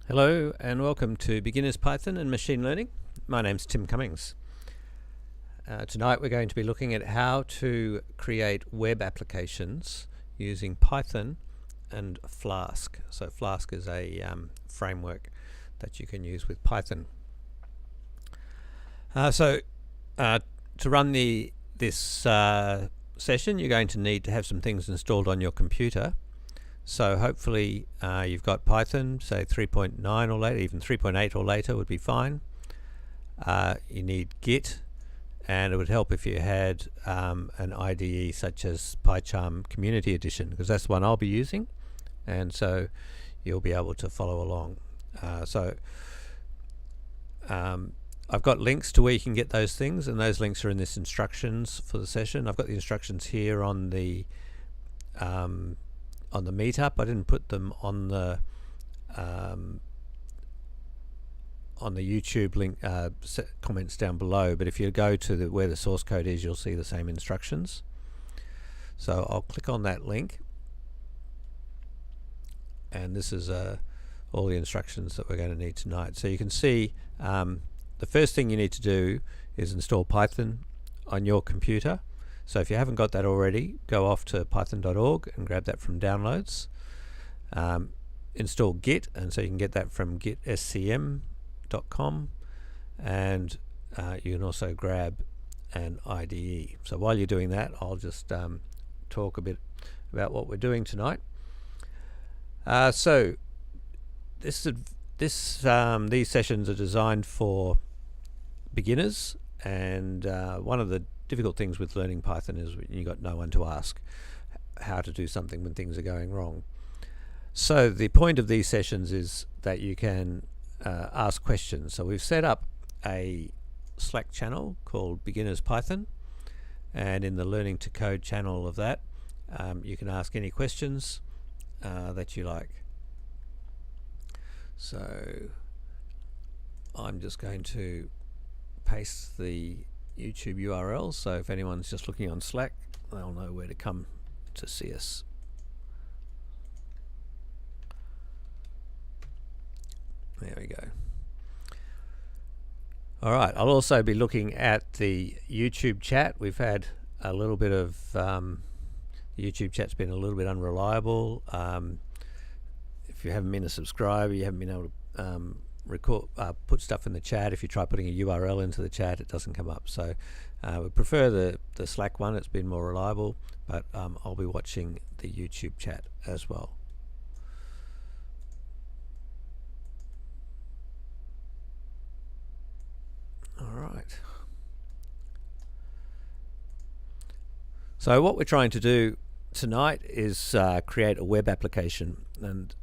Hello and welcome to Beginners Python and Machine Learning. My name's Tim Cummings. Tonight we're going to be looking at how to create web applications using Python and Flask. So Flask is a framework that you can use with Python. To run this session, you're going to need to have some things installed on your computer. So hopefully you've got Python, say 3.9 or later, even 3.8 or later would be fine. You need Git, and it would help if you had an IDE such as Pycharm Community Edition, because that's the one I'll be using, and so you'll be able to follow along. I've got links to where you can get those things, and those links are in this instructions for the session. I've got the instructions here on the meetup. I didn't put them on the YouTube link comments down below, but if you go to where the source code is, you'll see the same instructions. So I'll click on that link, and this is all the instructions that we're going to need tonight. So you can see the first thing you need to do is install Python on your computer. So if you haven't got that already, go off to python.org and grab that from downloads. Install Git, and so you can get that from gitscm.com, and you can also grab an IDE. So while you're doing that, I'll just talk a bit about what we're doing tonight. So these sessions are designed for beginners, and one of the difficult things with learning Python is you've got no one to ask how to do something when things are going wrong. So the point of these sessions is that you can ask questions. So we've set up a Slack channel called Beginners Python, and in the Learning to Code channel of that you can ask any questions that you like. So I'm just going to paste the YouTube URL, so if anyone's just looking on Slack, they'll know where to come to see us. There we go. Alright, I'll also be looking at the YouTube chat. We've had a little bit of the YouTube chat's been a little bit unreliable. If you haven't been a subscriber, you haven't been able to put stuff in the chat. If you try putting a URL into the chat, it doesn't come up. So we prefer the Slack one. It's been more reliable, but I'll be watching the YouTube chat as well. All right. So what we're trying to do tonight is create a web application, and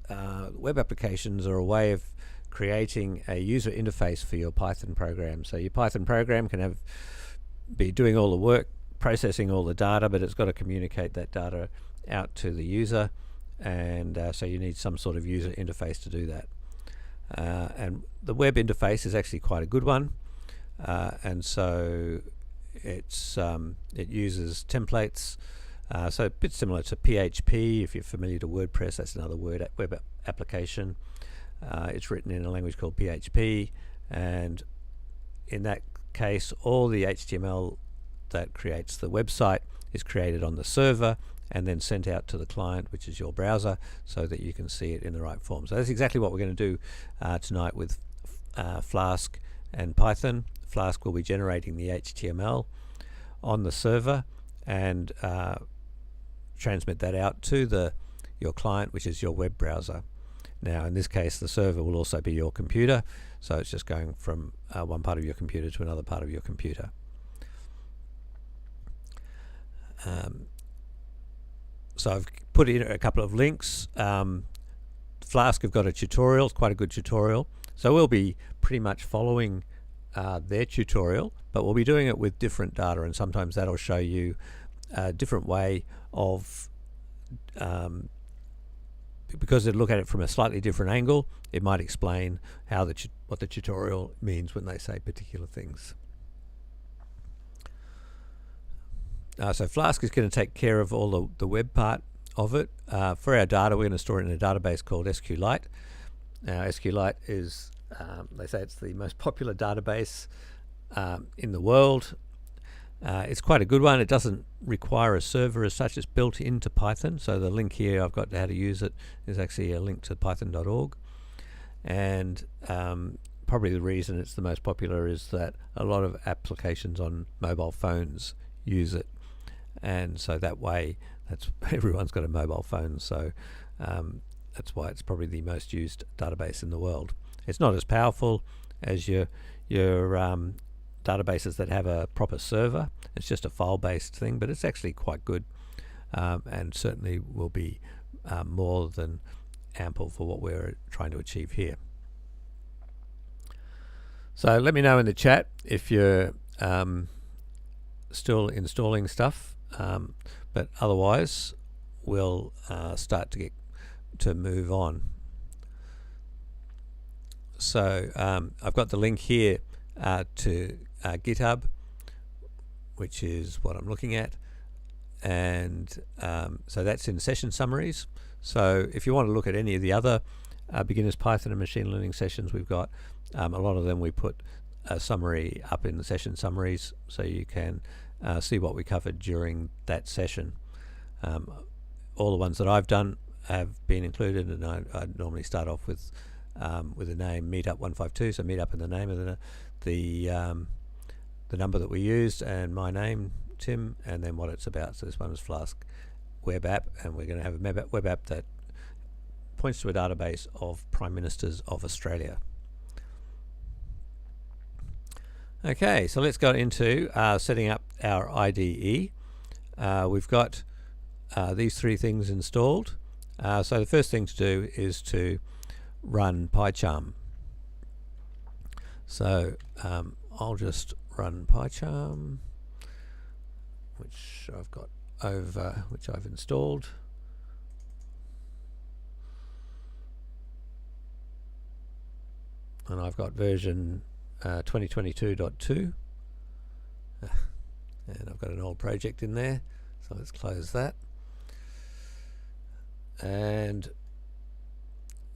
web applications are a way of creating a user interface for your Python program. So your Python program can be doing all the work, processing all the data, but it's got to communicate that data out to the user, and so you need some sort of user interface to do that. And the web interface is actually quite a good one, and so it uses templates. So a bit similar to PHP. If you're familiar to WordPress, that's another web application. It's written in a language called PHP, and in that case all the HTML that creates the website is created on the server and then sent out to the client, which is your browser, so that you can see it in the right form. So that's exactly what we're going to do tonight with Flask and Python. Flask will be generating the HTML on the server and transmit that out to your client, which is your web browser. Now in this case the server will also be your computer, so it's just going from one part of your computer to another part of your computer. So I've put in a couple of links. Flask have got a tutorial, it's quite a good tutorial, so we'll be pretty much following their tutorial, but we'll be doing it with different data, and sometimes that'll show you a different way of because they look at it from a slightly different angle, it might explain how what the tutorial means when they say particular things. So Flask is going to take care of all the web part of it. For our data, we're going to store it in a database called Sqlite. Now Sqlite is, they say it's the most popular database in the world. It's quite a good one. It doesn't require a server as such. It's built into Python. So the link here I've got to how to use it is actually a link to python.org. And probably the reason it's the most popular is that a lot of applications on mobile phones use it. And so that way, everyone's got a mobile phone. So that's why it's probably the most used database in the world. It's not as powerful as your databases that have a proper server. It's just a file-based thing, but it's actually quite good, and certainly will be more than ample for what we're trying to achieve here. So let me know in the chat if you're still installing stuff, but otherwise we'll start to move on. So I've got the link here to GitHub, which is what I'm looking at, and so that's in session summaries. So if you want to look at any of the other beginners Python and machine learning sessions we've got, a lot of them we put a summary up in the session summaries, so you can see what we covered during that session. All the ones that I've done have been included, and I normally start off with the name Meetup 152, so Meetup in the name of the number that we used, and my name, Tim, and then what it's about. So this one is Flask web app, and we're going to have a web app that points to a database of Prime Ministers of Australia. Okay, so let's go into setting up our IDE. We've got these three things installed. So the first thing to do is to run Pycharm. So I'll just run Pycharm, which I've got which I've installed. And I've got version 2022.2. And I've got an old project in there, so let's close that. And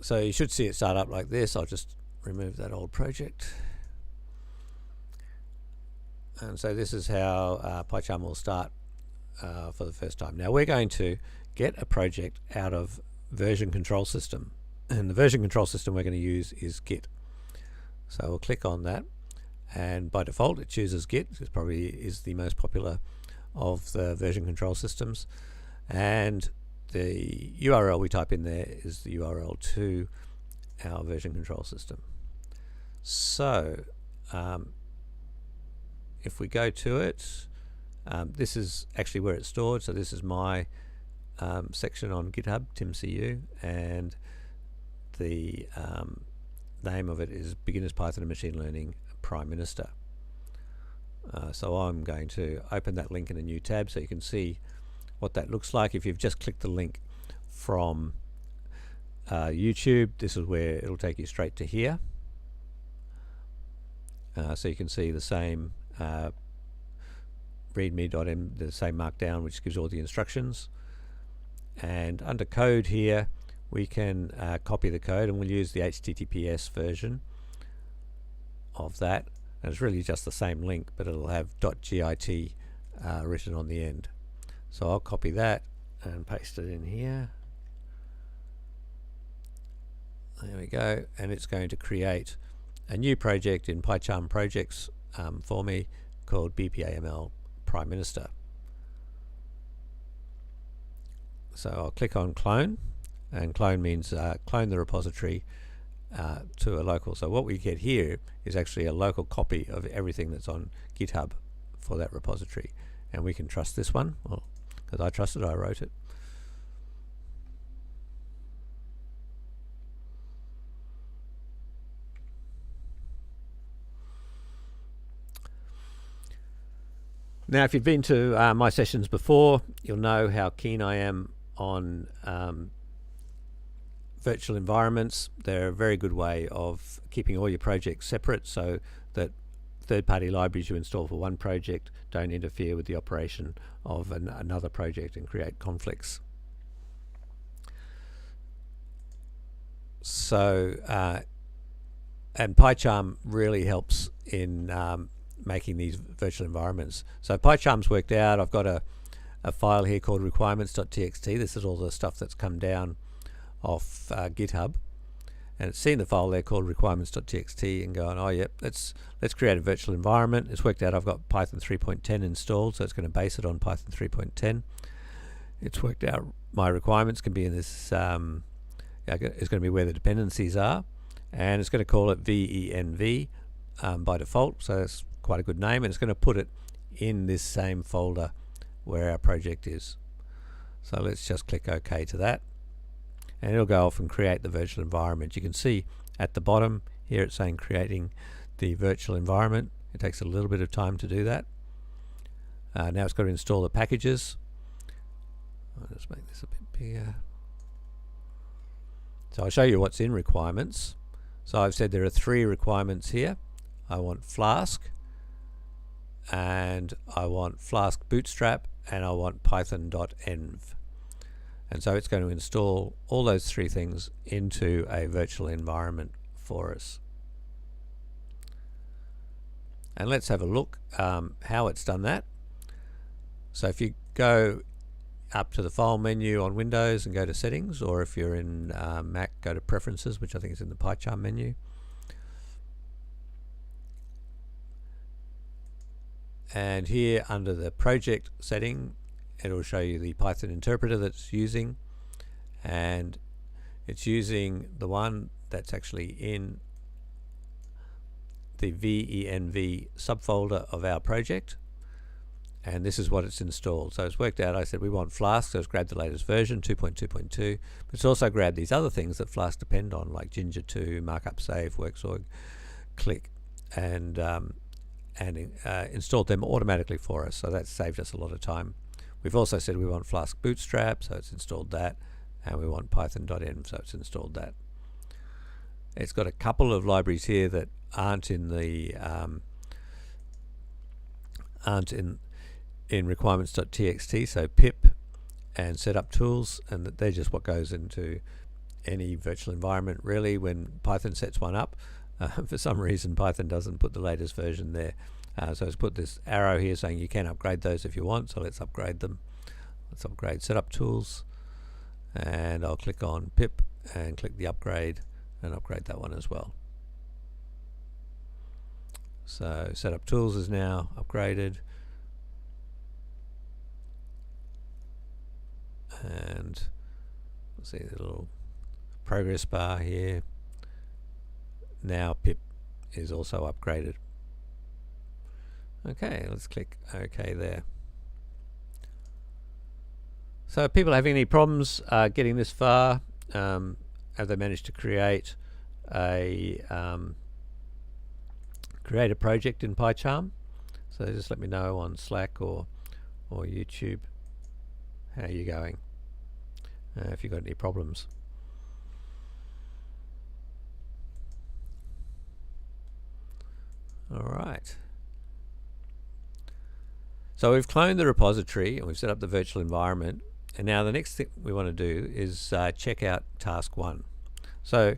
so you should see it start up like this. I'll just remove that old project. And so this is how Pycharm will start for the first time. Now we're going to get a project out of version control system, and the version control system we're going to use is Git. So we'll click on that, and by default it chooses Git. It probably is the most popular of the version control systems, and the URL we type in there is the URL to our version control system. So if we go to it, this is actually where it's stored. So this is my section on GitHub, TimCU, and the name of it is Beginners Python and Machine Learning Prime Minister. So I'm going to open that link in a new tab so you can see what that looks like. If you've just clicked the link from YouTube, this is where it'll take you straight to here. So you can see the same README.md, the same markdown, which gives all the instructions. And under code here, we can copy the code, and we'll use the HTTPS version of that. And it's really just the same link, but it'll have .git written on the end. So I'll copy that and paste it in here. There we go, and it's going to create a new project in Pycharm projects for me called bpaml-prime-minister. So I'll click on clone, and clone means clone the repository to a local. So what we get here is actually a local copy of everything that's on GitHub for that repository, and we can trust this one. Well, because I trust it, I wrote it. Now, if you've been to my sessions before, you'll know how keen I am on virtual environments. They're a very good way of keeping all your projects separate so that third-party libraries you install for one project don't interfere with the operation of another project and create conflicts. And Pycharm really helps in making these virtual environments. So Pycharm's worked out. I've got a file here called requirements.txt. This is all the stuff that's come down off GitHub, and it's seen the file there called requirements.txt and going, oh yep, let's create a virtual environment. It's worked out I've got Python 3.10 installed, so it's going to base it on Python 3.10. It's worked out my requirements can be in this. It's going to be where the dependencies are, and it's going to call it venv by default. So that's quite a good name, and it's going to put it in this same folder where our project is. So let's just click OK to that, and it'll go off and create the virtual environment. You can see at the bottom here it's saying creating the virtual environment. It takes a little bit of time to do that. Now it's got to install the packages. I'll just make this a bit bigger. So I'll show you what's in requirements. So I've said there are 3 requirements here. I want Flask, and I want Flask Bootstrap, and I want Python.env. And so it's going to install all those 3 things into a virtual environment for us. And let's have a look how it's done that. So if you go up to the File menu on Windows and go to Settings, or if you're in Mac, go to Preferences, which I think is in the Pycharm menu. And here under the project setting, it'll show you the Python interpreter that's using, and it's using the one that's actually in the venv subfolder of our project, and this is what it's installed. So it's worked out, I said we want Flask, so it's grabbed the latest version 2.2.2, but it's also grabbed these other things that Flask depend on, like Ginger 2, Markup Save, Worksorg, Click, and installed them automatically for us, so that's saved us a lot of time. We've also said we want Flask Bootstrap, so it's installed that, and we want Python.env, so it's installed that. It's got a couple of libraries here that aren't in the in requirements.txt, so pip and setup tools, and they're just what goes into any virtual environment really when Python sets one up. For some reason Python doesn't put the latest version there, so it's put this arrow here saying you can upgrade those if you want, so let's upgrade them. Let's upgrade setup tools, and I'll click on pip and click the upgrade and upgrade that one as well. So setup tools is now upgraded, and we'll see the little progress bar here. Now pip is also upgraded. Okay, let's click OK there. So people having any problems getting this far? Have they managed to create a project in Pycharm? So just let me know on Slack or YouTube how you're going, if you've got any problems. Alright, so we've cloned the repository and we've set up the virtual environment, and now the next thing we want to do is check out task 1. So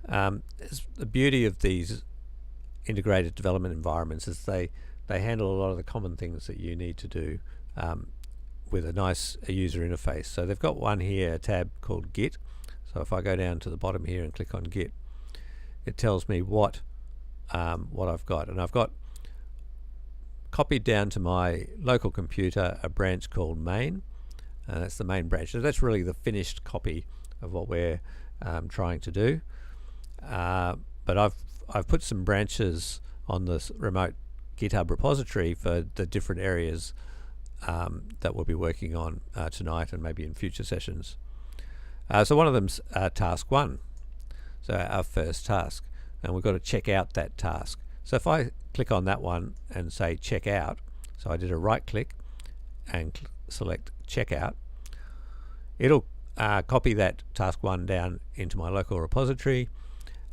the beauty of these integrated development environments is they handle a lot of the common things that you need to do with a nice user interface. So they've got one here, a tab called Git. So if I go down to the bottom here and click on Git, it tells me what I've got, and I've got copied down to my local computer a branch called main, and that's the main branch. So that's really the finished copy of what we're trying to do. But I've put some branches on this remote GitHub repository for the different areas that we'll be working on tonight and maybe in future sessions. So one of them's task 1, so our first task, and we've got to check out that task. So if I click on that one and say check out, so I did a right click and select check out, it'll copy that task 1 down into my local repository,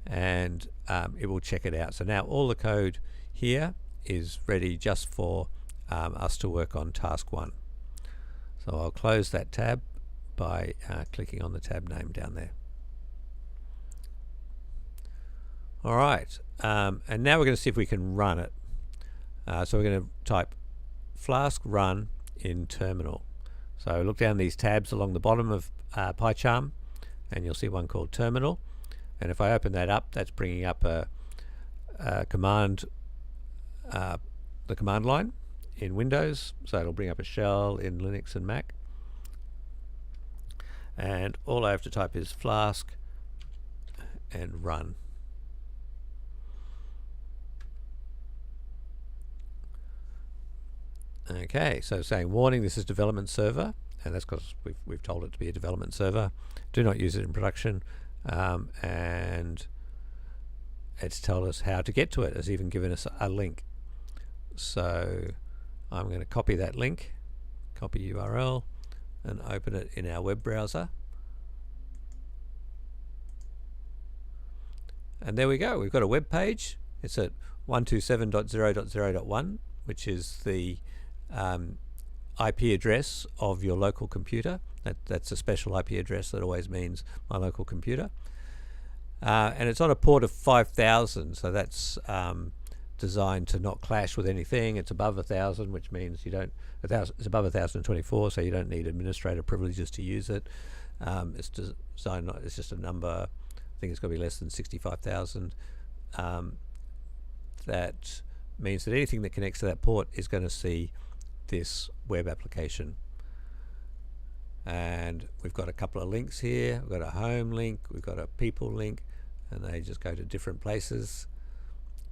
and it will check it out. So now all the code here is ready just for us to work on task 1. So I'll close that tab by clicking on the tab name down there. All right, and now we're going to see if we can run it. So we're going to type Flask Run in terminal. So look down these tabs along the bottom of Pycharm, and you'll see one called terminal. And if I open that up, that's bringing up a command, the command line in Windows. So it'll bring up a shell in Linux and Mac. And all I have to type is Flask and run. Okay, so saying warning, this is development server, and that's because we've told it to be a development server. Do not use it in production, and it's told us how to get to it. It's even given us a link. So I'm going to copy that link, copy URL, and open it in our web browser. And there we go. We've got a web page. It's at 127.0.0.1, which is the IP address of your local computer. That's a special IP address that always means my local computer. And it's on a port of 5000, so that's designed to not clash with anything. It's above 1000, which means you don't. It's above 1024, so you don't need administrator privileges to use it. It's designed. It's just a number. I think it's got to be less than 65,000. That means that anything that connects to that port is going to see this web application. And we've got a couple of links here. We've got a home link, we've got a people link, and they just go to different places.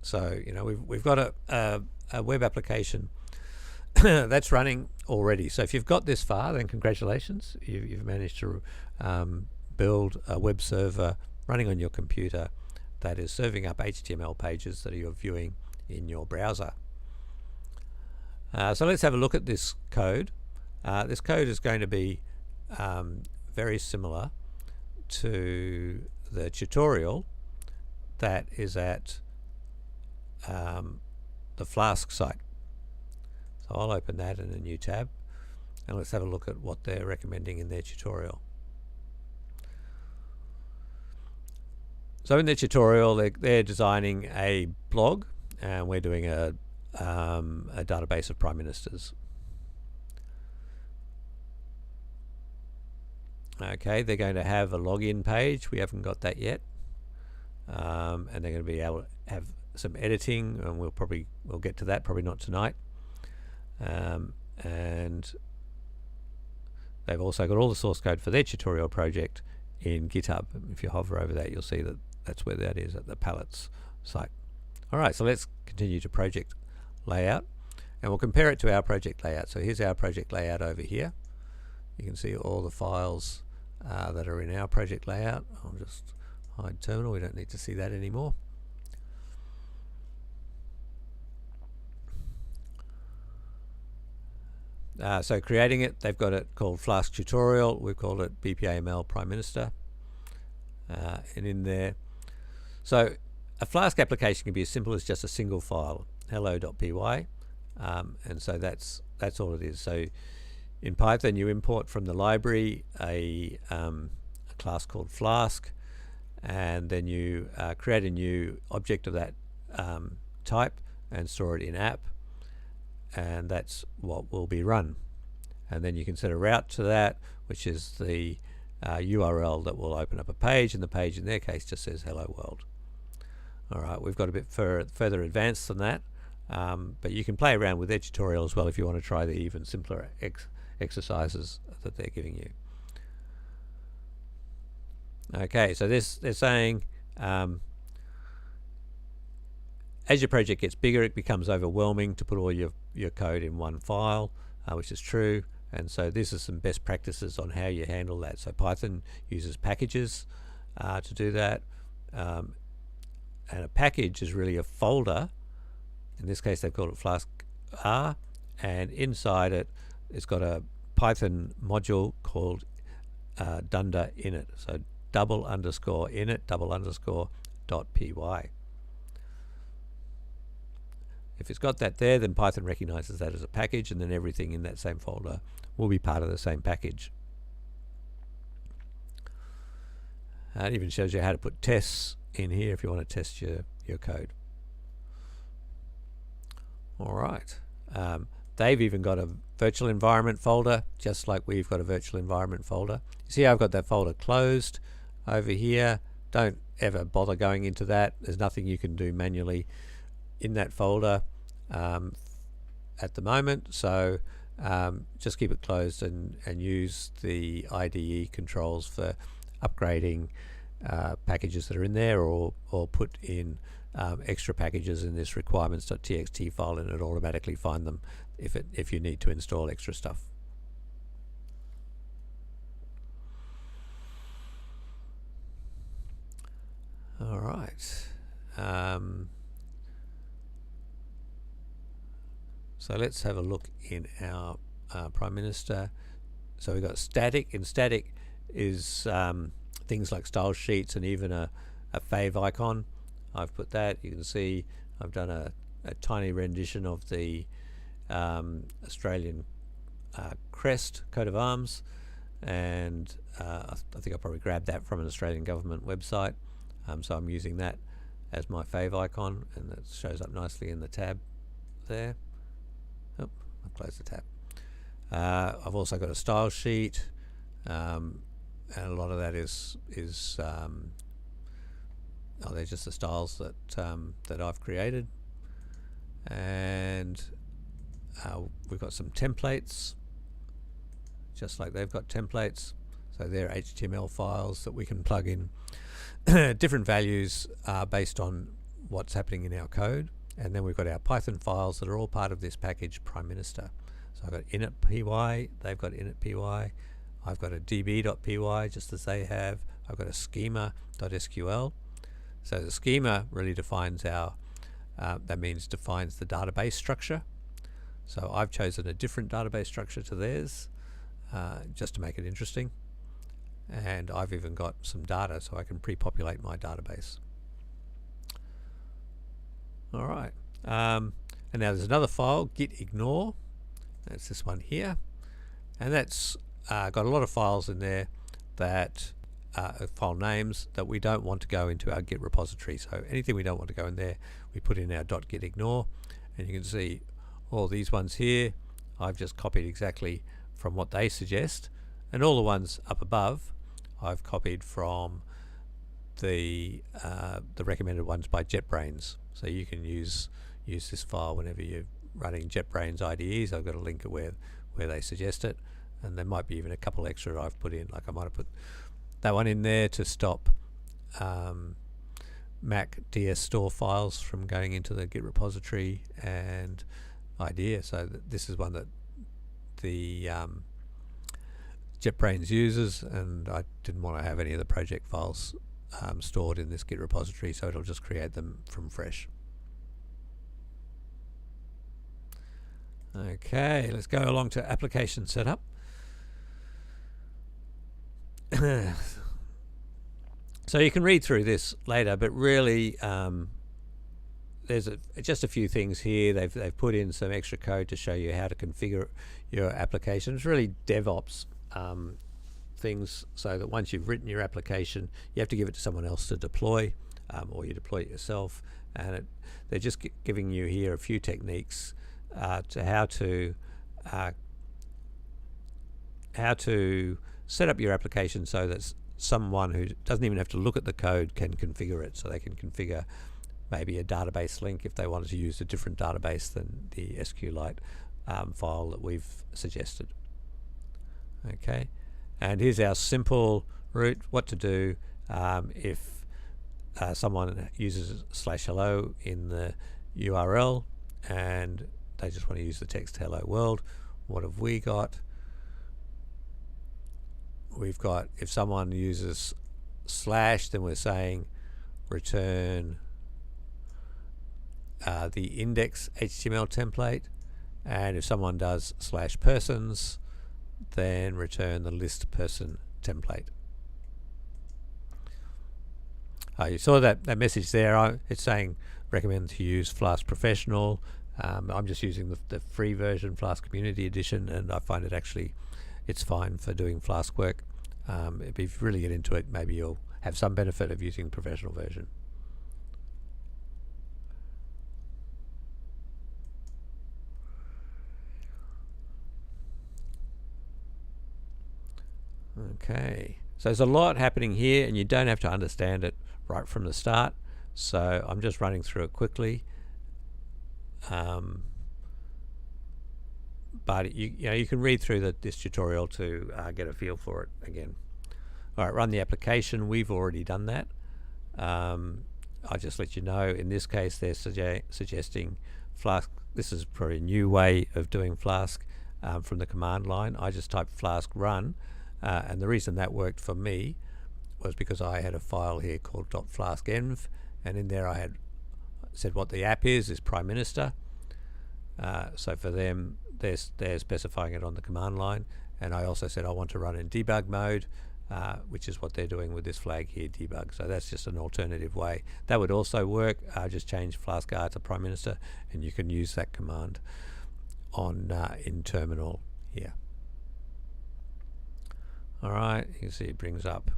So you know we've got a web application that's running already. So if you've got this far, then congratulations, you've managed to build a web server running on your computer that is serving up HTML pages that you're viewing in your browser. So let's have a look at this code. This code is going to be very similar to the tutorial that is at the Flask site. So I'll open that in a new tab, and let's have a look at what they're recommending in their tutorial. So in their tutorial, they're designing a blog, and we're doing a database of prime ministers. Okay, they're going to have a login page. We haven't got that yet, and they're going to be able to have some editing, and we'll get to that, probably not tonight. And they've also got all the source code for their tutorial project in GitHub. If you hover over that, you'll see that that's where that is, at the palettes site. All right, so let's continue to project layout, and we'll compare it to our project layout. So here's our project layout over here. You can see all the files that are in our project layout. I'll just hide terminal. We don't need to see that anymore. So creating it, they've got it called Flask Tutorial. We've called it bpaml-prime-minister. And in there, so a Flask application can be as simple as just a single file, hello.py, and so that's all it is. So in Python, you import from the library a class called Flask, and then you create a new object of that type and store it in app, and that's what will be run. And then you can set a route to that, which is the URL that will open up a page, and the page in their case just says hello world. All right, we've got a bit further advanced than that, but you can play around with their tutorial as well if you want to try the even simpler exercises that they're giving you. Okay, so they're saying as your project gets bigger, it becomes overwhelming to put all your code in one file, which is true. And so this is some best practices on how you handle that. So Python uses packages to do that. And a package is really a folder. In this case, they've called it Flask R, and inside it, it's got a Python module called dunder init. So _init_.py. If it's got that there, then Python recognizes that as a package, and then everything in that same folder will be part of the same package. It even shows you how to put tests in here if you want to test your code. Alright, they've even got a virtual environment folder, just like we've got a virtual environment folder. You see I've got that folder closed over here. Don't ever bother going into that. There's nothing you can do manually in that folder at the moment, so just keep it closed and use the IDE controls for upgrading packages that are in there, or put in extra packages in this requirements.txt file, and it'll automatically find them if you need to install extra stuff. All right. So let's have a look in our Prime Minister. So we've got static. In static is things like style sheets and even a fave icon. I've put that. You can see I've done a tiny rendition of the Australian crest, coat of arms, and I think I probably grabbed that from an Australian government website. So I'm using that as my fave icon, and that shows up nicely in the tab there. Oh, I'll close the tab. I've also got a style sheet, and a lot of that is they're just the styles that I've created, and we've got some templates, just like they've got templates. So they're HTML files that we can plug in different values based on what's happening in our code. And then we've got our Python files that are all part of this package Prime Minister. So I've got init.py, they've got init.py, I've got a db.py just as they have, I've got a schema.sql. So the schema really defines our, defines the database structure. So I've chosen a different database structure to theirs just to make it interesting. And I've even got some data so I can pre-populate my database. All right, and now there's another file, git ignore. That's this one here, and that's got a lot of files in there that file names that we don't want to go into our Git repository. So anything we don't want to go in there, we put in our .git ignore, and you can see all these ones here. I've just copied exactly from what they suggest, and all the ones up above I've copied from the recommended ones by JetBrains. So you can use this file whenever you're running JetBrains IDEs. I've got a link where they suggest it, and there might be even a couple extra I've put in. Like I might have put that one in there to stop Mac DS store files from going into the Git repository and IDEA. So this is one that the JetBrains uses, and I didn't want to have any of the project files stored in this Git repository, so it'll just create them from fresh. Okay, let's go along to application setup. So you can read through this later, but really there's just a few things here. They've put in some extra code to show you how to configure your application. It's really DevOps things, so that once you've written your application, you have to give it to someone else to deploy, or you deploy it yourself. And they're just giving you here a few techniques to how to set up your application so that someone who doesn't even have to look at the code can configure it. So they can configure maybe a database link if they wanted to use a different database than the Sqlite file that we've suggested. Okay, and here's our simple route, what to do if someone uses /hello in the URL and they just want to use the text hello world. What have we got? We've got, if someone uses / then we're saying return the index HTML template, and if someone does /persons, then return the list person template. You saw that message there. It's saying recommend to use Flask Professional. I'm just using the free version, Flask Community Edition, and I find it's fine for doing Flask work. If you really get into it, maybe you'll have some benefit of using the professional version. Okay, so there's a lot happening here, and you don't have to understand it right from the start. So I'm just running through it quickly. But you can read through this tutorial to get a feel for it again. All right, run the application. We've already done that. I'll just let you know, in this case they're suggesting Flask. This is probably a new way of doing Flask from the command line. I just typed Flask Run, and the reason that worked for me was because I had a file here called .flaskenv, and in there I had said what the app is Prime Minister. So for them, they're specifying it on the command line, and I also said I want to run in debug mode, which is what they're doing with this flag here, debug. So that's just an alternative way. That would also work. Just change Flask R to Prime Minister, and you can use that command on in terminal here. All right, you can see it brings up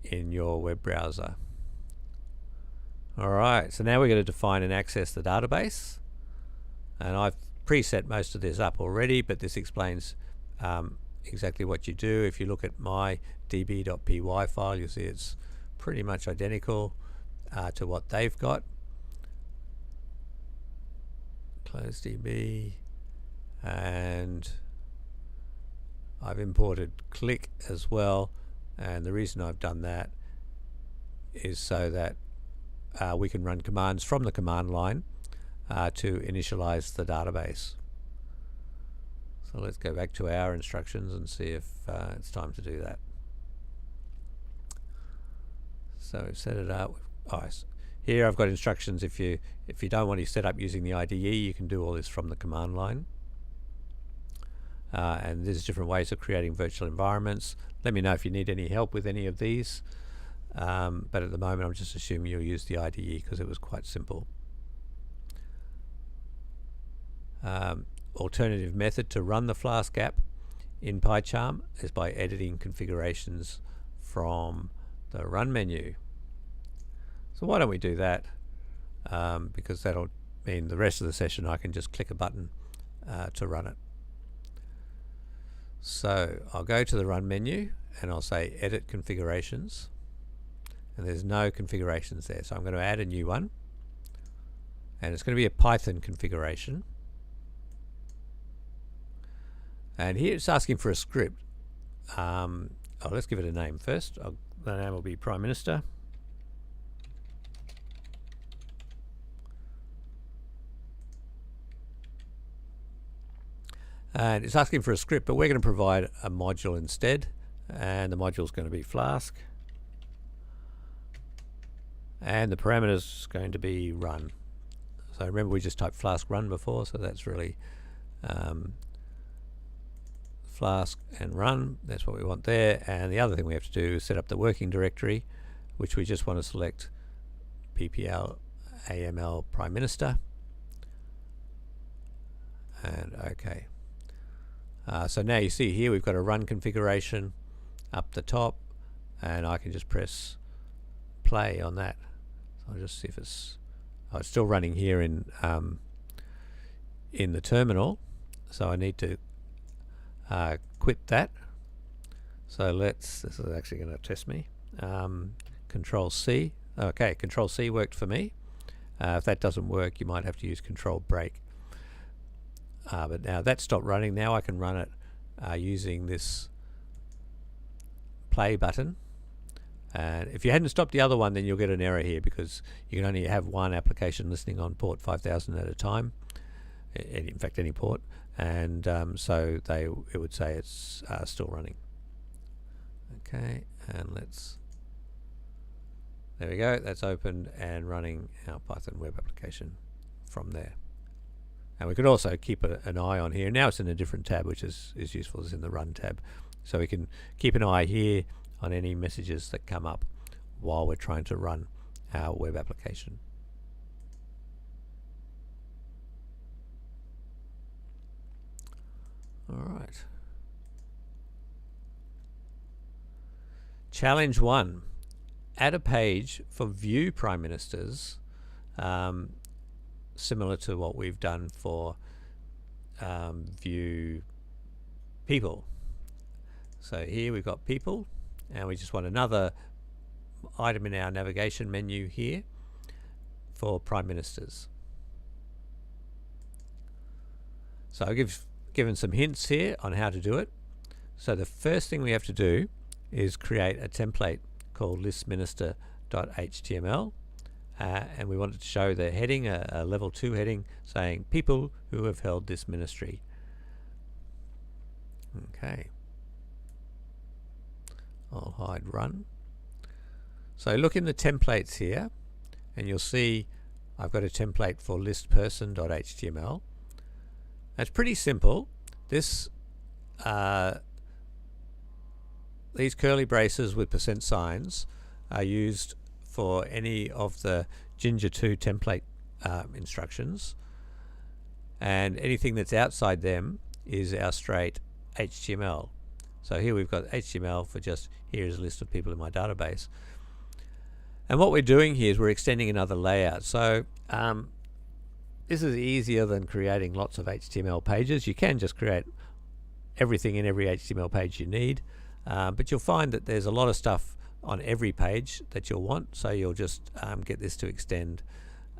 in your web browser. All right, so now we're going to define and access the database, and I've preset most of this up already, but this explains exactly what you do. If you look at my db.py file, you'll see it's pretty much identical to what they've got. Close db, and I've imported click as well, and the reason I've done that is so that we can run commands from the command line to initialize the database. So let's go back to our instructions and see if it's time to do that. So we've set it up. Here I've got instructions. If you don't want to set up using the IDE, you can do all this from the command line. And there's different ways of creating virtual environments. Let me know if you need any help with any of these. But at the moment I'm just assuming you'll use the IDE because it was quite simple. Alternative method to run the Flask app in Pycharm is by editing configurations from the run menu. So why don't we do that, because that'll mean the rest of the session I can just click a button to run it. So I'll go to the run menu and I'll say edit configurations, and there's no configurations there, so I'm going to add a new one, and it's going to be a Python configuration. And here it's asking for a script. Let's give it a name first. The name will be Prime Minister. And it's asking for a script, but we're going to provide a module instead, and the module is going to be Flask, and the parameter is going to be run. So remember we just typed Flask Run before, so that's really Flask and run. That's what we want there. And the other thing we have to do is set up the working directory, which we just want to select bpaml-prime-minister, and OK. So now you see here we've got a run configuration up the top, and I can just press play on that. So I'll just see if it's still running here in the terminal, so I need to quit that. So this is actually going to test me. Control C. Okay, Control C worked for me. If that doesn't work, you might have to use Control Break. But now that's stopped running. Now I can run it using this play button. And if you hadn't stopped the other one, then you'll get an error here because you can only have one application listening on port 5000 at a time. In fact, any port. And so it would say it's still running. Okay, and there we go. That's opened and running our Python web application from there. And we could also keep an eye on here. Now it's in a different tab, which is useful. It's in the Run tab. So we can keep an eye here on any messages that come up while we're trying to run our web application. All right. Challenge 1. Add a page for view prime ministers, similar to what we've done for view people. So here we've got people, and we just want another item in our navigation menu here for Prime Ministers. So I've given some hints here on how to do it. So the first thing we have to do is create a template called listminister.html, and we want to show the heading, a level 2 heading saying people who have held this ministry. Okay, I'll hide run. So look in the templates here, and you'll see I've got a template for listperson.html. It's pretty simple. This these curly braces with % signs are used for any of the Ginger 2 template instructions, and anything that's outside them is our straight HTML. So here we've got HTML for just here's a list of people in my database. And what we're doing here is we're extending another layout. So this is easier than creating lots of HTML pages. You can just create everything in every HTML page you need, but you'll find that there's a lot of stuff on every page that you'll want, so you'll just get this to extend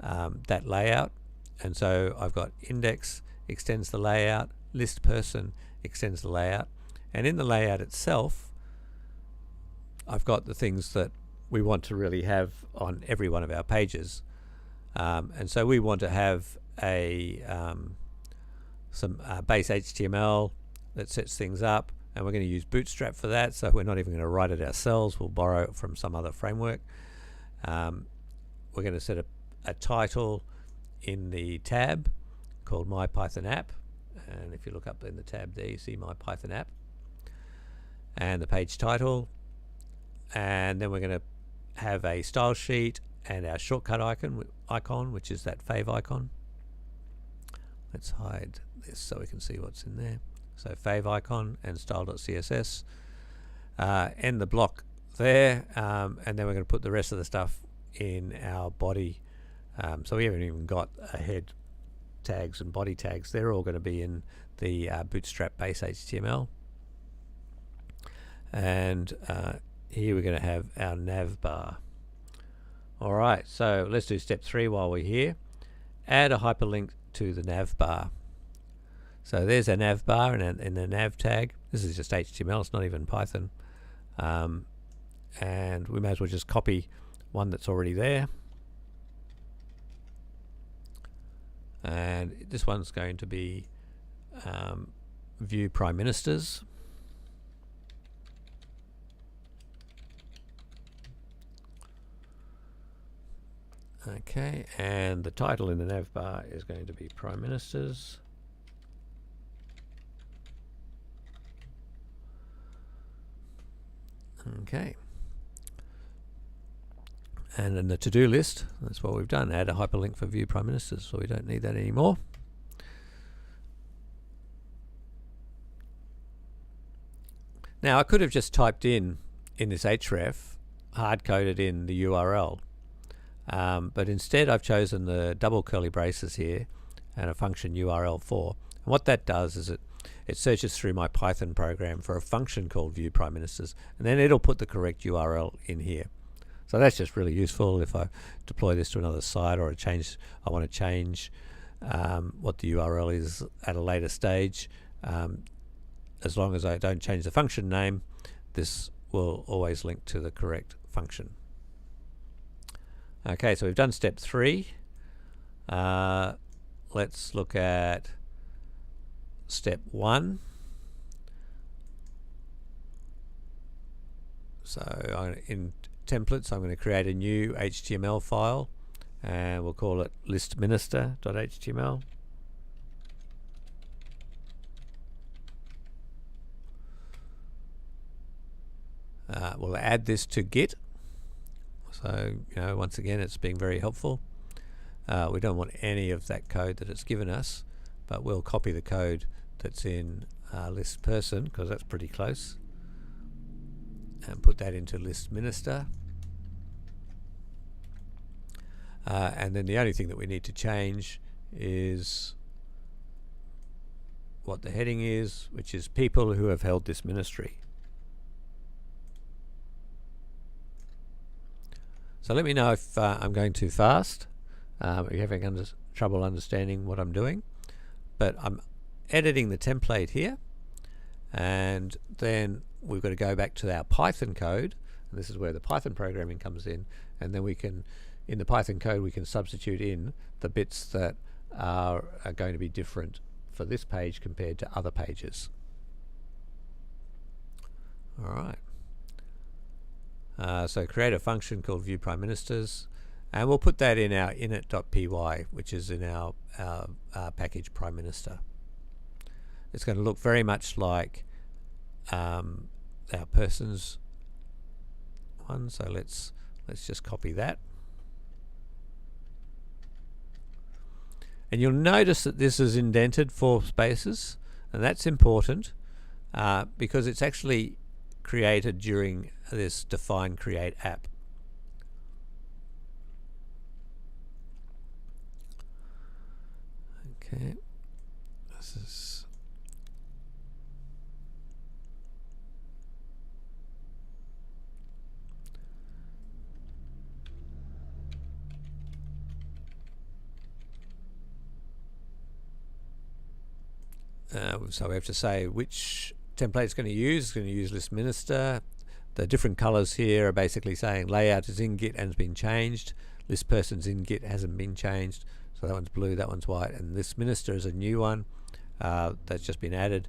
that layout. And so I've got index extends the layout, list person extends the layout, and in the layout itself I've got the things that we want to really have on every one of our pages. And so we want to have a some base HTML that sets things up, and we're going to use Bootstrap for that, so we're not even going to write it ourselves. We'll borrow it from some other framework. We're going to set a title in the tab called My Python App, and if you look up in the tab there you see My Python App and the page title, and then we're going to have a style sheet and our shortcut icon, which is that fave icon. Let's hide this so we can see what's in there. So fave icon and style.css. End the block there, and then we're going to put the rest of the stuff in our body. So we haven't even got a head tags and body tags. They're all going to be in the Bootstrap base HTML. And here we're going to have our nav bar. Alright, so let's do step 3 while we're here. Add a hyperlink to the nav bar. So there's a nav bar and a nav tag. This is just HTML, it's not even Python. And we may as well just copy one that's already there. And this one's going to be view prime ministers. Okay, and the title in the nav bar is going to be Prime Ministers. Okay. And in the to-do list, that's what we've done. Add a hyperlink for view Prime Ministers, so we don't need that anymore. Now, I could have just typed in this href, hard-coded in the URL. But instead I've chosen the double curly braces here and a function URL4. And what that does is it searches through my Python program for a function called view prime ministers, and then it'll put the correct URL in here. So that's just really useful if I deploy this to another site, or I want to change what the URL is at a later stage. As long as I don't change the function name, this will always link to the correct function. Okay, so we've done step 3. Let's look at step 1. So in templates, I'm going to create a new HTML file, and we'll call it listminister.html. We'll add this to Git. So, once again, it's being very helpful. We don't want any of that code that it's given us, but we'll copy the code that's in list person, because that's pretty close, and put that into list minister. And then the only thing that we need to change is what the heading is, which is people who have held this ministry. So let me know if I'm going too fast, if you're having trouble understanding what I'm doing. But I'm editing the template here, and then we've got to go back to our Python code, and this is where the Python programming comes in, and then we can, in the Python code, we can substitute in the bits that are going to be different for this page compared to other pages. Alright. So create a function called viewPrimeMinisters, and we'll put that in our init.py, which is in our package Prime Minister. It's going to look very much like our persons one, so let's just copy that. And you'll notice that this is indented 4 spaces, and that's important because it's actually created during this define create app. Okay, this is so we have to say which template it's going to use. It's going to use list minister. The different colors here are basically saying layout is in Git and has been changed. List person's in Git hasn't been changed. So that one's blue, that one's white, and list minister is a new one that's just been added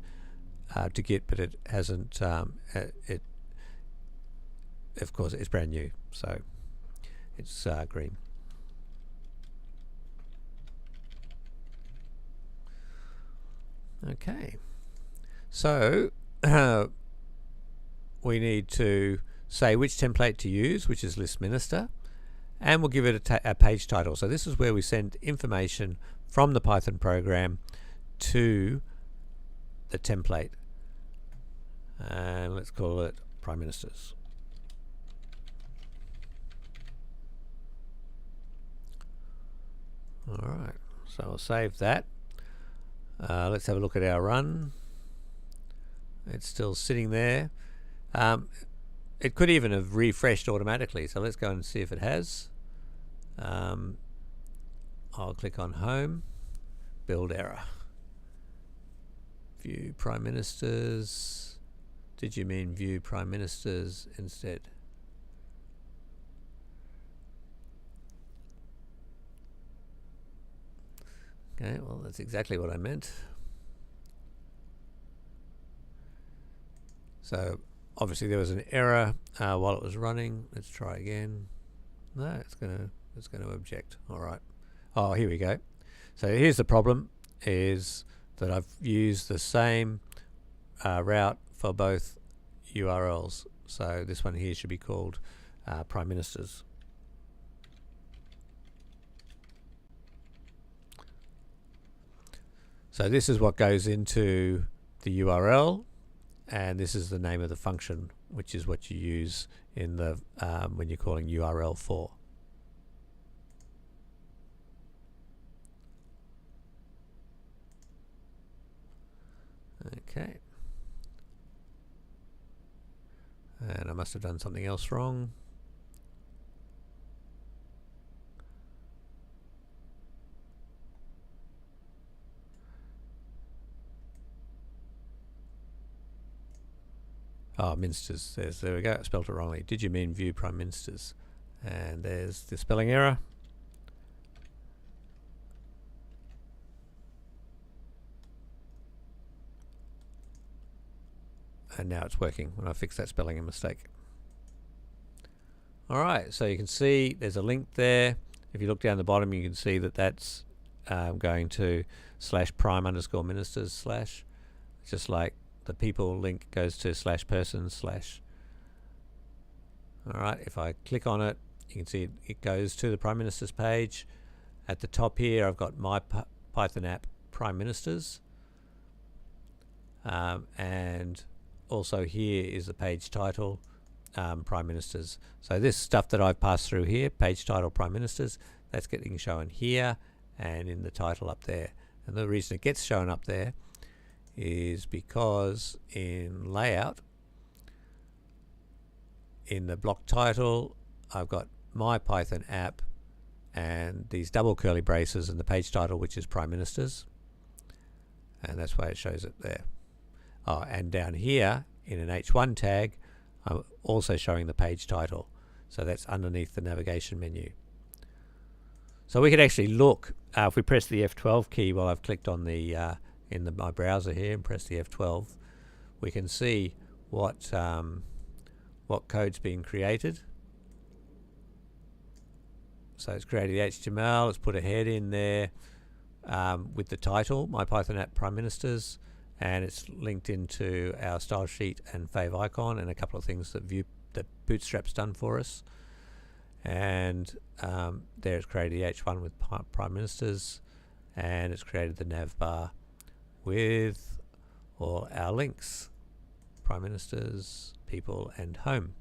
to Git, but it hasn't. It of course it's brand new, so it's green. Okay, so we need to say which template to use, which is list minister, and we'll give it a page title. So this is where we send information from the Python program to the template, and let's call it Prime Ministers. Alright, so I'll save that. Let's have a look at our run. It's still sitting there. It could even have refreshed automatically, so let's go and see if it has. I'll click on home, build error. View Prime Ministers. Did you mean view Prime Ministers instead? Okay, well that's exactly what I meant. So obviously there was an error while it was running. Let's try again. No, it's gonna object. All right. Oh, here we go. So here's the problem: is that I've used the same route for both URLs. So this one here should be called Prime Ministers. So this is what goes into the URL, and this is the name of the function, which is what you use in the when you're calling URL for. Okay. And I must have done something else wrong. Oh, Minsters. There we go. I spelled it wrongly. Did you mean view Prime Ministers? And there's the spelling error. And now it's working when I fix that spelling mistake. Alright, so you can see there's a link there. If you look down the bottom, you can see that that's going to /prime_ministers/, just like the people link goes to /person/. Alright, if I click on it, you can see it goes to the Prime Ministers page. At the top here, I've got my Python app Prime Ministers, and also here is the page title Prime Ministers. So this stuff that I've passed through here, page title Prime Ministers, that's getting shown here and in the title up there. And the reason it gets shown up there is because in layout, in the block title, I've got my Python app and these double curly braces and the page title, which is Prime Ministers, and that's why it shows it there. Oh, and down here in an H1 tag, I'm also showing the page title, so that's underneath the navigation menu. So we could actually look, if we press the F12 key while I've clicked on the my browser here and press the F12, we can see what code's being created. So it's created the HTML, it's put a head in there with the title, My Python App Prime Ministers, and it's linked into our style sheet and fave icon and a couple of things that Bootstrap's done for us. And there it's created the H1 with Prime Ministers, and it's created the Nav Bar with all our links, Prime Ministers, people, and home.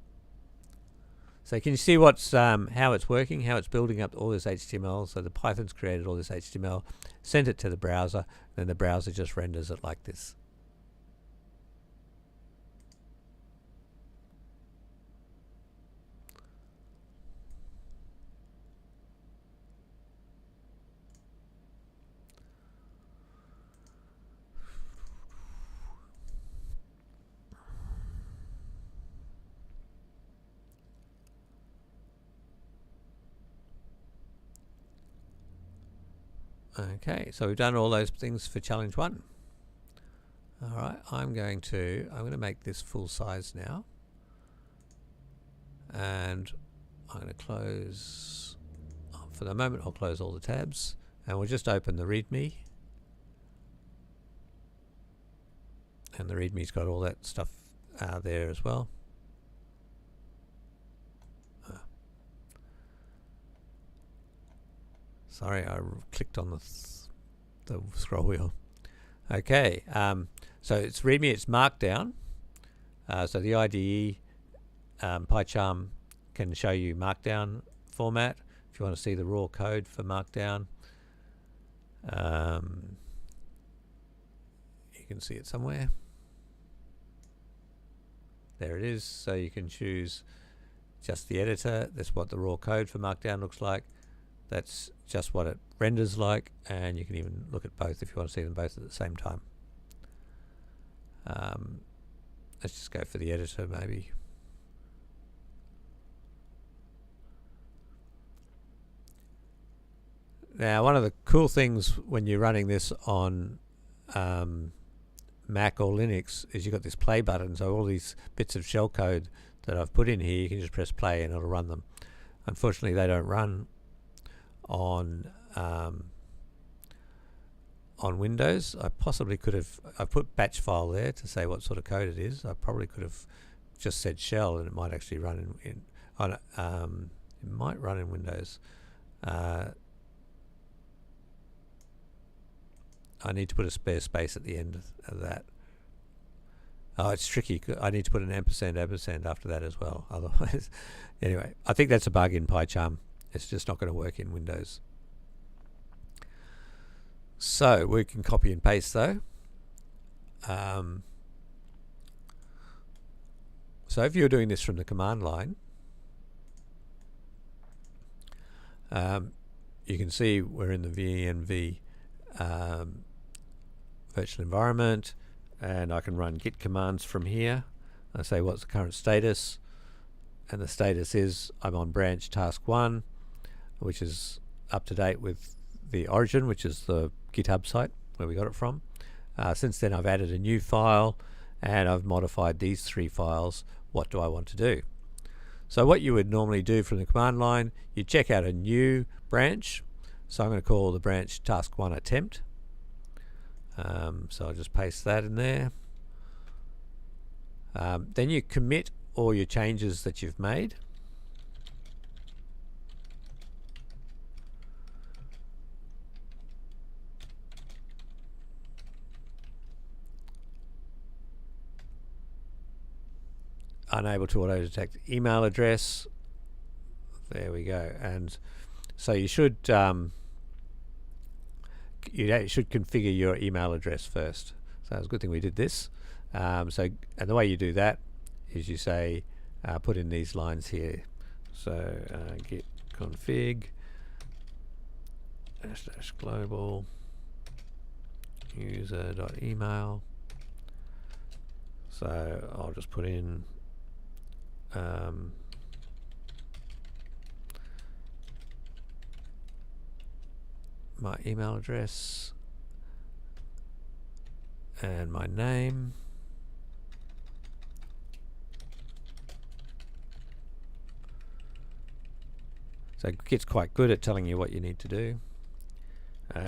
So can you see what's how it's working, how it's building up all this HTML? So the Python's created all this HTML, sent it to the browser, then the browser just renders it like this. Okay, so we've done all those things for challenge 1. All right, I'm going to make this full size now, and I'm going to close. For the moment, I'll close all the tabs, and we'll just open the README. And the README's got all that stuff there as well. Sorry, I clicked on the scroll wheel. Okay, so it's README, it's Markdown. So the IDE Pycharm can show you Markdown format if you want to see the raw code for Markdown. You can see it somewhere. There it is. So you can choose just the editor. That's what the raw code for Markdown looks like. That's just what it renders like, and you can even look at both if you want to see them both at the same time. Let's just go for the editor maybe. Now, one of the cool things when you're running this on Mac or Linux is you've got this play button, so all these bits of shellcode that I've put in here, you can just press play and it'll run them. Unfortunately, they don't run on Windows. I possibly could have, I put batch file there to say what sort of code it is. I probably could have just said shell and it might actually run it might run in Windows. I need to put a spare space at the end of that. Oh, it's tricky. I need to put an ampersand after that as well. Otherwise, anyway, I think that's a bug in Pycharm. It's just not going to work in Windows. So we can copy and paste though. So if you're doing this from the command line, you can see we're in the VNV virtual environment, and I can run git commands from here. I say what's the current status, and the status is I'm on branch task 1, which is up to date with the origin, which is the GitHub site where we got it from. Since then I've added a new file and I've modified these 3 files. What do I want to do? So what you would normally do from the command line, you check out a new branch. So I'm going to call the branch task 1 attempt. So I'll just paste that in there. Then you commit all your changes that you've made. Unable to auto detect email address. There we go. And so you should configure your email address first. So it's a good thing we did this. And the way you do that is you say put in these lines here. So git config / global user.email. So I'll just put in my email address and my name. So Git's quite good at telling you what you need to do.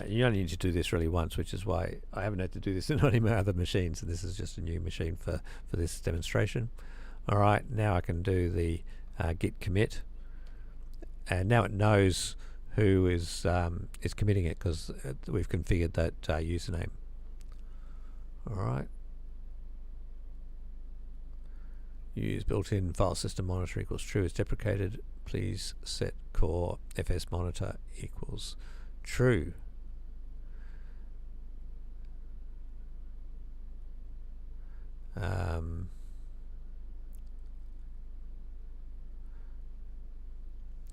You only need to do this really once, which is why I haven't had to do this on any of my other machines. So this is just a new machine for this demonstration. All right, now I can do the Git commit, and now it knows who is committing it because we've configured that username. All right. Use built-in file system monitor equals true is deprecated. Please set core fs monitor equals true.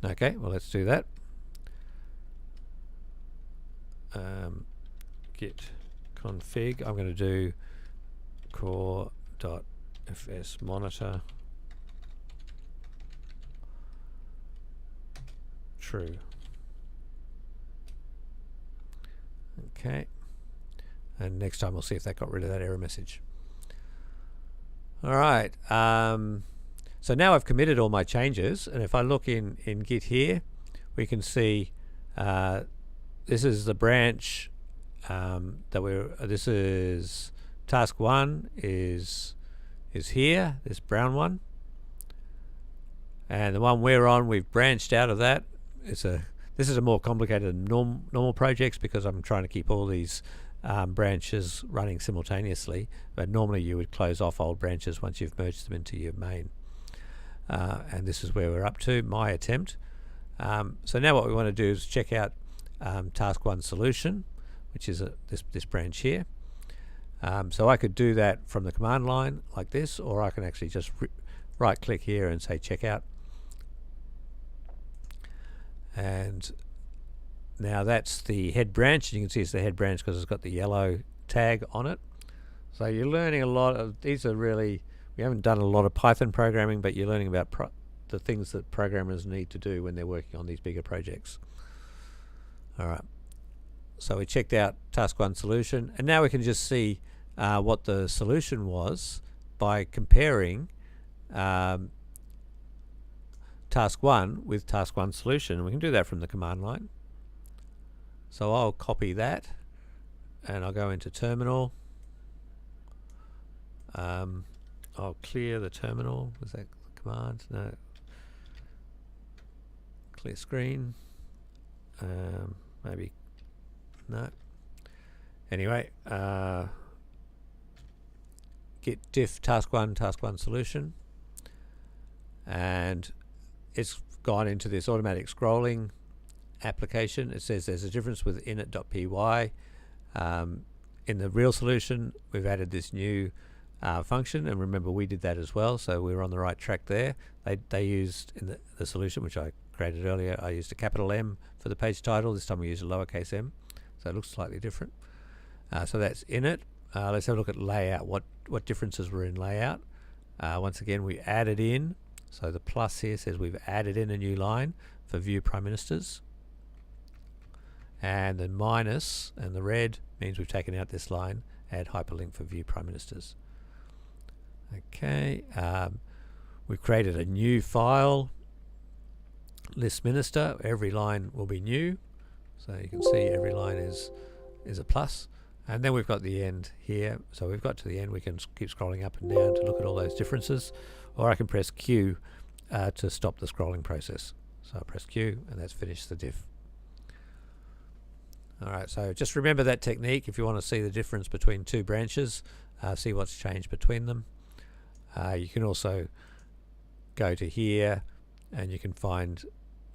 Okay, well, let's do that. Git config. I'm going to do core.fs monitor true. Okay, and next time we'll see if that got rid of that error message. All right, so now I've committed all my changes, and if I look in Git here, we can see this is the branch this is task 1 is here, this brown one, and the one we're on, we've branched out of that. This is a more complicated than normal projects because I'm trying to keep all these branches running simultaneously, but normally you would close off old branches once you've merged them into your main. And this is where we're up to, my attempt. So now what we want to do is check out task 1 solution, which is this branch here. So I could do that from the command line like this, or I can actually just right click here and say check out. And now that's the head branch. You can see it's the head branch because it's got the yellow tag on it. So you're learning a lot of, these are really, we haven't done a lot of Python programming, but you're learning about the things that programmers need to do when they're working on these bigger projects. All right, so we checked out task 1 solution, and now we can just see what the solution was by comparing task 1 with task 1 solution. We can do that from the command line. So I'll copy that and I'll go into terminal. I'll clear the terminal. Was that the command? No. Clear screen. Maybe no. Anyway, git diff task 1 solution, and it's gone into this automatic scrolling application. It says there's a difference with init.py. In the real solution, we've added this new function, and remember we did that as well, so we were on the right track there. They used in the solution, which I created earlier, I used a capital M for the page title. This time we used a lowercase m, so it looks slightly different. So that's init. Let's have a look at layout. What differences were in layout? Once again, we added in, so the plus here says we've added in a new line for view prime ministers, and the minus and the red means we've taken out this line, add hyperlink for view prime ministers. Okay, we've created a new file, list minister. Every line will be new, so you can see every line is a plus. And then we've got the end here, so we've got to the end. We can keep scrolling up and down to look at all those differences, or I can press Q to stop the scrolling process. So I press Q, and that's finished the diff. All right, so just remember that technique if you want to see the difference between two branches, see what's changed between them. You can also go to here, and you can find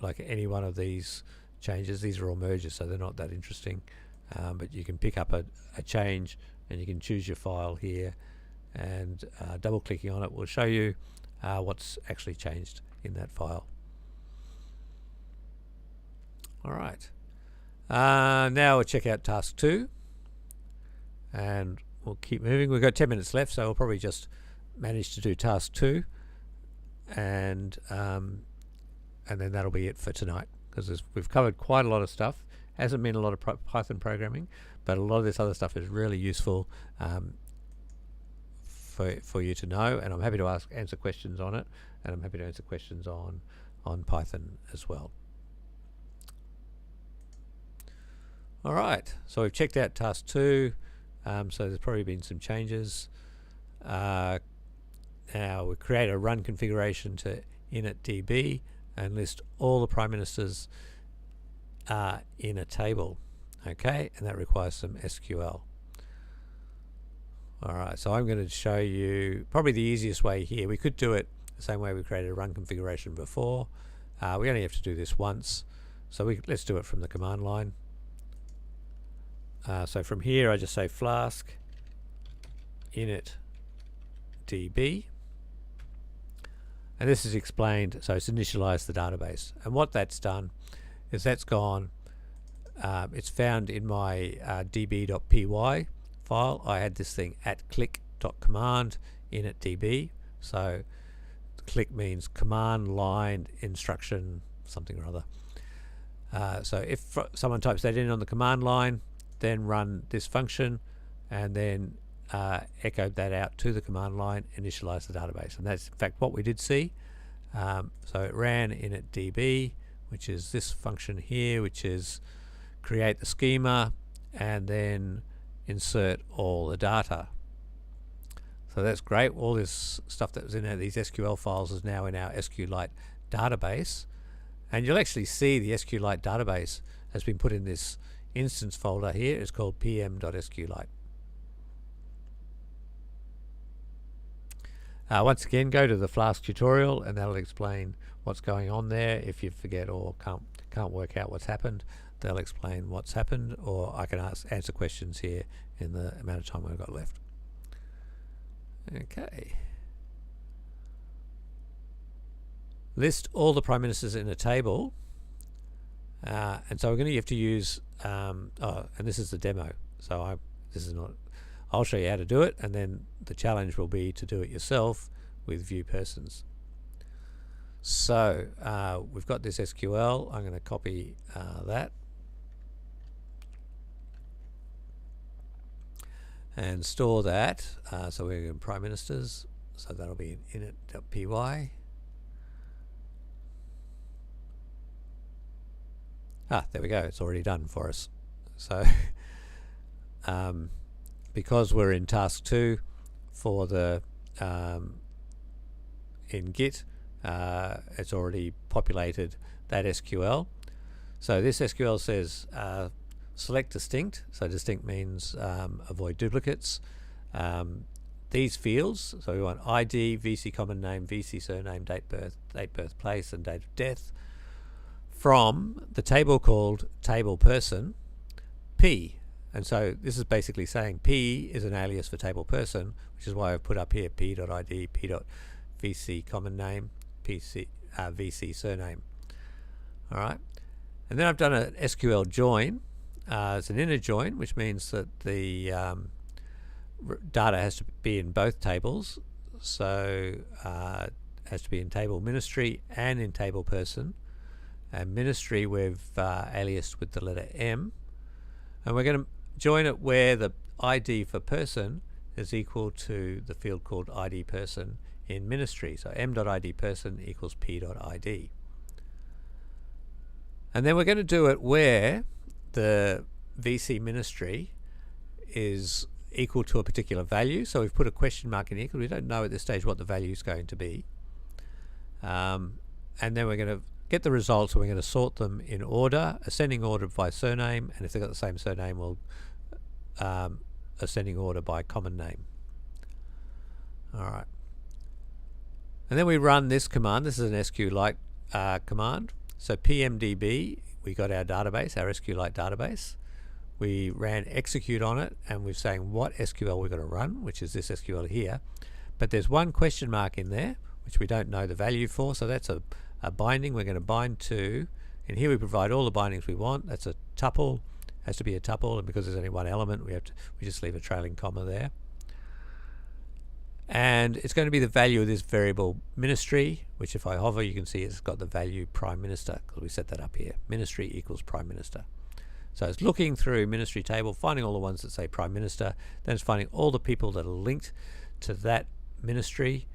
like any one of these changes. These are all merges, so they're not that interesting. But you can pick up a change, and you can choose your file here, and double clicking on it will show you what's actually changed in that file. All right. Now we'll check out task 2, and we'll keep moving. We've got 10 minutes left, so we'll probably just manage to do task 2, and then that'll be it for tonight, because we've covered quite a lot of stuff. Hasn't been a lot of Python programming, but a lot of this other stuff is really useful for you to know, and I'm happy to answer questions on it, and I'm happy to answer questions on Python as well. All right, so we've checked out task 2, so there's probably been some changes. Now we create a run configuration to initdb and list all the prime ministers in a table, okay, and that requires some SQL. All right, so I'm going to show you probably the easiest way here. We could do it the same way we created a run configuration before. We only have to do this once, so let's do it from the command line. So from here I just say flask initdb, and this is explained, so it's initialized the database, and what that's done is that's gone, it's found in my db.py file. I had this thing at click.command initdb, so click means command line instruction something or other. So if someone types that in on the command line, then run this function, and then echo that out to the command line, initialize the database, and that's in fact what we did see. So it ran initdb, which is this function here, which is create the schema and then insert all the data. So that's great. All this stuff that was in these SQL files is now in our Sqlite database, and you'll actually see the Sqlite database has been put in this instance folder here. It's called pm.sqlite. Once again, go to the Flask tutorial, and that'll explain what's going on there. If you forget or can't work out what's happened, they'll explain what's happened, or I can answer questions here in the amount of time I've got left. Okay. List all the prime ministers in a table, and so we're going to have to use and this is the demo, so this is not, I'll show you how to do it, and then the challenge will be to do it yourself with view persons. So we've got this SQL. I'm going to copy that and store that. So we're in prime ministers, so that'll be in init.py. There we go, it's already done for us. So because we're in task 2 for the in Git, it's already populated that SQL. So this SQL says select distinct, so distinct means avoid duplicates. These fields, so we want ID, VC common name, VC surname, date birthplace, and date of death, from the table called table person P. And so this is basically saying P is an alias for table person, which is why I've put up here p.id, p.vc common name, vc surname. All right, and then I've done an SQL join. It's an inner join, which means that the data has to be in both tables. So it has to be in table ministry and in table person. And ministry we've aliased with the letter M, and we're going to join it where the ID for person is equal to the field called ID person in ministry. So m.id person equals p.id. And then we're going to do it where the VC ministry is equal to a particular value. So we've put a question mark in here because we don't know at this stage what the value is going to be. And then we're going to get the results, and we're going to sort them in order, ascending order by surname, and if they've got the same surname, we'll ascending order by common name. All right. And then we run this command. This is an Sqlite command. So pmdb, we got our database, our Sqlite database. We ran execute on it, and we're saying what SQL we're going to run, which is this SQL here. But there's one question mark in there, which we don't know the value for, so that's a binding. We're going to bind to In here we provide all the bindings we want. That's a tuple, has to be a tuple, and because there's only one element, we just leave a trailing comma there. And it's going to be the value of this variable ministry, which if I hover you can see it's got the value prime minister, because we set that up here. Ministry equals prime minister. So it's looking through ministry table, finding all the ones that say prime minister, then it's finding all the people that are linked to that ministry,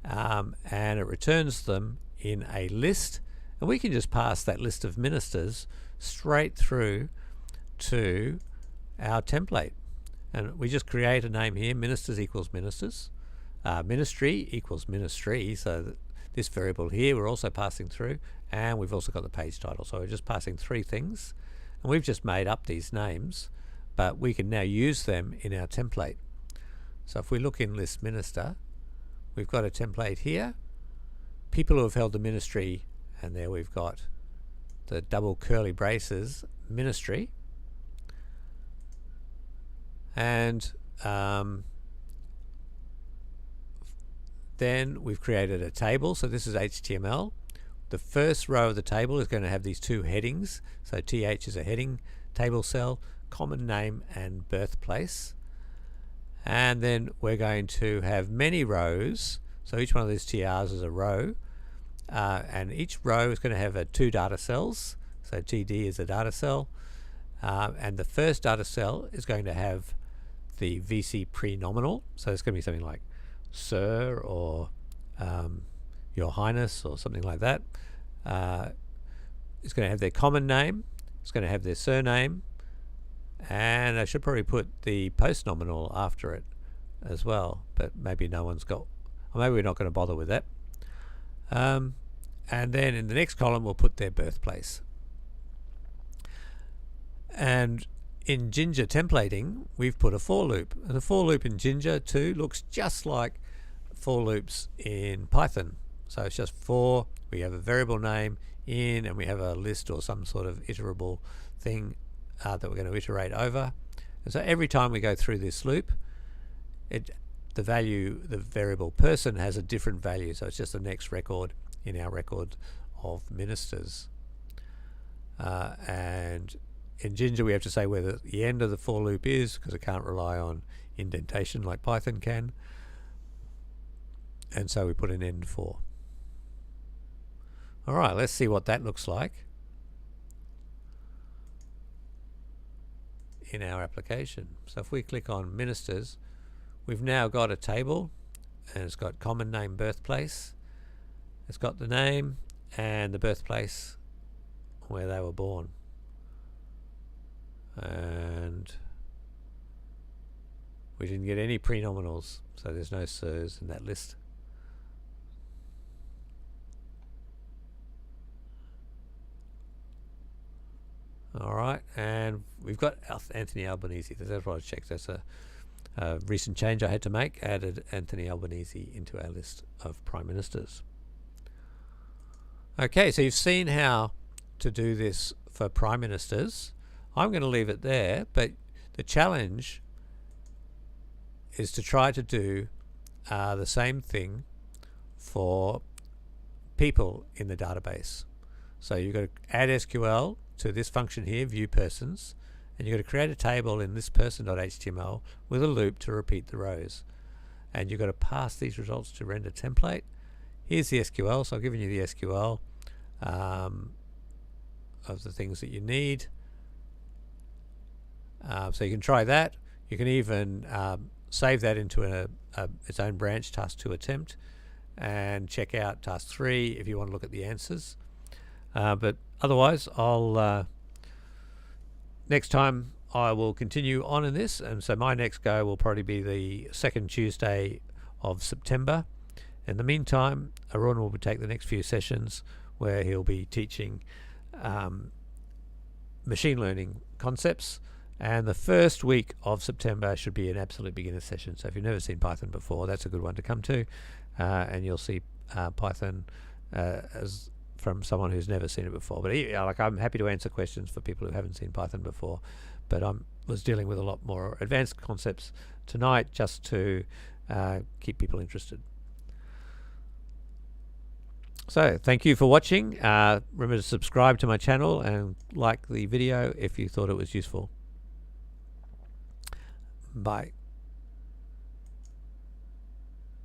and it returns them in a list, and we can just pass that list of ministers straight through to our template. And we just create a name here, ministers equals ministers. Ministry equals ministry, so that this variable here we're also passing through, and we've also got the page title. So we're just passing three things, and we've just made up these names, but we can now use them in our template. So if we look in list minister, we've got a template here, people who have held the ministry, and there we've got the double curly braces ministry, and then we've created a table. So this is HTML. The first row of the table is going to have these two headings. So TH is a heading table cell, common name and birthplace. And then we're going to have many rows. So each one of these TRs is a row. And each row is going to have two data cells. So TD is a data cell. And the first data cell is going to have the VC pre-nominal. So it's going to be something like Sir or Your Highness or something like that. It's going to have their common name, it's going to have their surname, and I should probably put the post-nominal after it as well, but maybe no one's got, or maybe we're not going to bother with that. And then in the next column we'll put their birthplace. And in Jinja templating, we've put a for loop. And the for loop in Jinja too looks just like for loops in Python. So it's just for, we have a variable name in, and we have a list or some sort of iterable thing that we're going to iterate over. And so every time we go through this loop, the value, the variable person has a different value. So it's just the next record in our record of ministers. And in Jinja we have to say where the end of the for loop is, because it can't rely on indentation like Python can. And so we put an end for. Alright, let's see what that looks like in our application. So if we click on ministers, we've now got a table, and it's got common name, birthplace. It's got the name and the birthplace where they were born. And we didn't get any pre-nominals, so there's no sirs in that list. Alright, and we've got Anthony Albanese. That's what I checked. That's a recent change I had to make. Added Anthony Albanese into our list of prime ministers. Okay, so you've seen how to do this for prime ministers. I'm going to leave it there, but the challenge is to try to do the same thing for people in the database. So you've got to add SQL to this function here, view persons, and you've got to create a table in this person.html with a loop to repeat the rows. And you've got to pass these results to render template. Here's the SQL, so I've given you the SQL of the things that you need. So you can try that. You can even save that into its own branch, task 2 attempt, and check out task 3 if you want to look at the answers. But otherwise, next time I will continue on in this, and so my next go will probably be the second Tuesday of September. In the meantime, Arun will take the next few sessions where he'll be teaching machine learning concepts, and the first week of September should be an absolute beginner session. So if you've never seen Python before, that's a good one to come to, and you'll see Python as from someone who's never seen it before. But like, I'm happy to answer questions for people who haven't seen Python before, but I was dealing with a lot more advanced concepts tonight just to keep people interested. So thank you for watching. Remember to subscribe to my channel and like the video if you thought it was useful. Bye.